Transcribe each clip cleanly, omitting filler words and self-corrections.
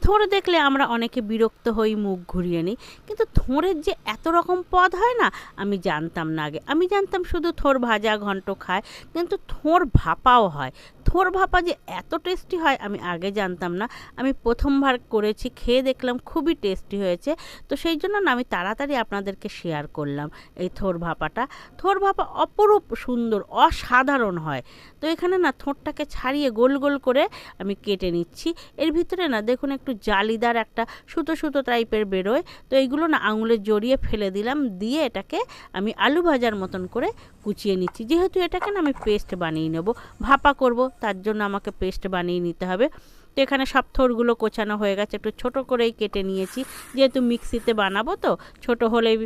থোড় দেখলে আমরা অনেকে বিরক্ত হই, মুখ ঘুরিয়ে নিই, কিন্তু থোড়ের যে এত রকম পদ হয় না, আমি জানতাম না আগে। আমি জানতাম শুধু থোড় ভাজা ঘন্ট খায়, কিন্তু থোড় ভাপাও হয়। থোড় ভাপা যে এত টেস্টি হয় আমি আগে জানতাম না। আমি প্রথমবার করেছি, খেয়ে দেখলাম খুবই টেস্টি হয়েছে। তো সেই জন্য না আমি তাড়াতাড়ি আপনাদেরকে শেয়ার করলাম এই থোড় ভাপাটা। থোড় ভাপা অপরূপ সুন্দর, অসাধারণ হয়। তো এখানে না থোড়টাকে ছাড়িয়ে গোল গোল করে আমি কেটে নিচ্ছি। এর ভিতরে না দেখুন একটু জালিদার একটা সুতো সুতো টাইপের বেরোয়। তো এইগুলো না আঙুলে জড়িয়ে ফেলে দিলাম, দিয়ে এটাকে আমি আলু ভাজার মতন করে কুচিয়ে নিচ্ছি। যেহেতু এটাকে না আমি পেস্ট বানিয়ে নেব, ভাপা করব, তার জন্য আমাকে পেস্ট বানিয়ে নিতে হবে। তো এখানে সব থোড়গুলো কোচানো হয়ে গেছে, একটু ছোট করেই কেটে নিয়েছি, যেহেতু মিক্সিতে বানাবো তো ছোট হলেই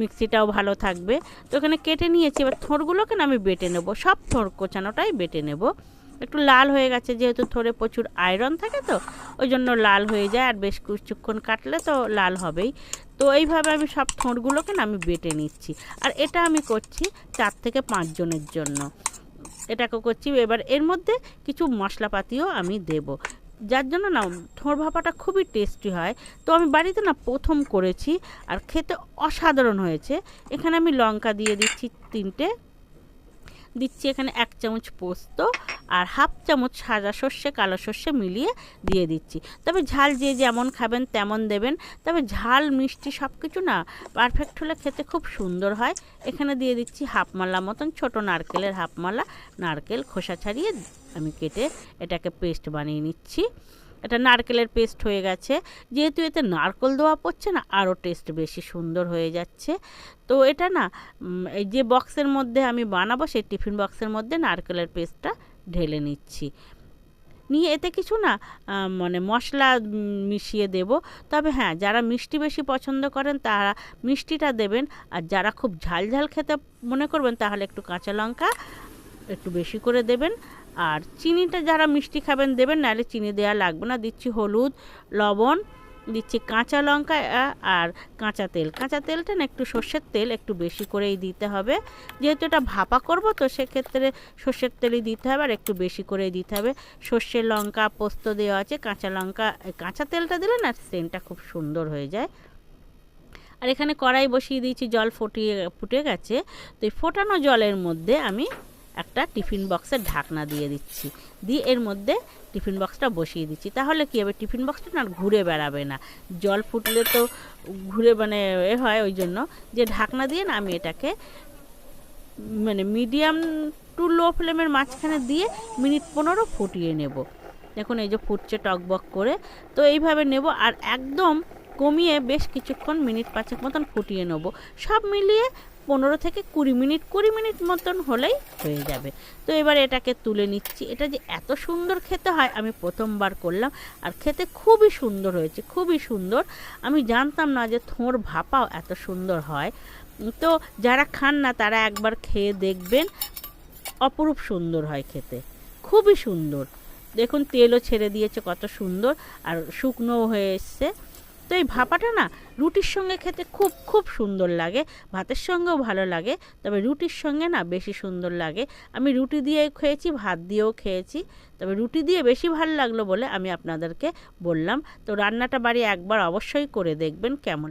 মিক্সিটাও ভালো থাকবে। তো এখানে কেটে নিয়েছি, এবার থোড়গুলোকে না আমি বেটে নেব, সব থোড় কোচানোটাই বেটে নেব। একটু লাল হয়ে গেছে, যেহেতু থোড়ে প্রচুর আয়রন থাকে তো ওই জন্য লাল হয়ে যায়, আর বেশ কিছুক্ষণ কাটলে তো লাল হবেই। তো এইভাবে আমি সব থোড়গুলোকে না আমি বেটে নিচ্ছি। আর এটা আমি করছি 4 থেকে 5 জনের জন্য, এটাকে করছি। এবার এর মধ্যে কিছু মশলাপাতিও আমি দেব, যার জন্য না থোড় ভাপাটা খুবই টেস্টি হয়। তো আমি বাড়িতে না প্রথম করেছি, আর খেতে অসাধারণ হয়েছে। এখানে আমি লঙ্কা দিয়ে দিচ্ছি 3টে, দিচ্ছি এখানে 1 চামচ পোস্ত, আর হাফ চামচ সাদা সর্ষে কালো সর্ষে মিলিয়ে দিয়ে দিচ্ছি। তবে ঝাল যে যেমন খাবেন তেমন দেবেন, তবে ঝাল মিষ্টি সব কিছু না পারফেক্ট হলে খেতে খুব সুন্দর হয়। এখানে দিয়ে দিচ্ছি হাফ মালা মতন ছোট নারকেলের হাফ মালা, নারকেল খোসা ছাড়িয়ে আমি কেটে এটাকে পেস্ট বানিয়ে নিচ্ছি। এটা নারকেলের পেস্ট হয়ে গেছে, যেহেতু এতে নারকেল দেওয়া পড়ছে না আরও টেস্ট বেশি সুন্দর হয়ে যাচ্ছে। তো এটা না এই যে বক্সের মধ্যে আমি বানাবো সেই টিফিন বক্সের মধ্যে নারকেলের পেস্টটা ঢেলে নিচ্ছি। নিয়ে এতে কিছু না মানে মশলা মিশিয়ে দেব। তবে হ্যাঁ, যারা মিষ্টি বেশি পছন্দ করেন তারা মিষ্টিটা দেবেন, আর যারা খুব ঝাল ঝাল খেতে মনে করবেন তাহলে একটু কাঁচা লঙ্কা একটু বেশি করে দেবেন। আর চিনিটা যারা মিষ্টি খাবেন দেবেন, নাহলে চিনি দেওয়া লাগবে না। দিচ্ছি হলুদ, লবণ, দিচ্ছি কাঁচা লঙ্কা আর কাঁচা তেল। কাঁচা তেলটা না একটু সর্ষের তেল একটু বেশি করেই দিতে হবে, যেহেতু এটা ভাপা করব তো সেক্ষেত্রে সর্ষের তেলই দিতে হবে, আর একটু বেশি করেই দিতে হবে। সর্ষে লঙ্কা পোস্ত দেওয়া আছে, কাঁচা লঙ্কা, কাঁচা তেলটা দিলে না সেন্টটা খুব সুন্দর হয়ে যায়। আর এখানে কড়াই বসিয়ে দিয়েছি, জল ফুটে গেছে। তো এই ফোটানো জলের মধ্যে আমি একটা টিফিন বক্সের ঢাকনা দিয়ে দিচ্ছি, দিয়ে এর মধ্যে টিফিন বক্সটা বসিয়ে দিচ্ছি। তাহলে কী হবে, টিফিন বক্সটা না ঘুরে বেড়াবে না। জল ফুটলে তো ঘুরে মানে হয়, ওই জন্য যে ঢাকনা দিয়ে না আমি এটাকে মানে মিডিয়াম টু লো ফ্লেমের মাঝখানে দিয়ে মিনিট 15 ফুটিয়ে নেব। দেখুন এই যে ফুটছে টকবক করে, তো এইভাবে নেব। আর একদম কমিয়ে বেশ কিছুক্ষণ মিনিট 5 মতন ফুটিয়ে নেব। সব মিলিয়ে 15 থেকে 20 মিনিট মতন হলেই হয়ে যাবে। তো এবার এটাকে তুলে নিচ্ছি। এটা যে এত সুন্দর খেতে হয় আমি প্রথমবার করলাম, আর খেতে খুবই সুন্দর হয়েছে, খুবই সুন্দর। আমি জানতাম না যে থোড় ভাপাও এত সুন্দর হয়। তো যারা খান না তারা একবার খেয়ে দেখবেন, অপরূপ সুন্দর হয় খেতে, খুবই সুন্দর। দেখুন তেলও ছেড়ে দিয়েছে কত সুন্দর, আর শুকনোও হয়ে এসছে। তো এই ভাপাটা না রুটির সঙ্গে খেতে খুব খুব সুন্দর লাগে, ভাতের সঙ্গেও ভালো লাগে, তবে রুটির সঙ্গে না বেশি সুন্দর লাগে। আমি রুটি দিয়ে খেয়েছি, ভাত দিয়েও খেয়েছি, তবে রুটি দিয়ে বেশি ভালো লাগলো বলে আমি আপনাদেরকে বললাম। তো রান্নাটা বাড়ি একবার অবশ্যই করে দেখবেন কেমন।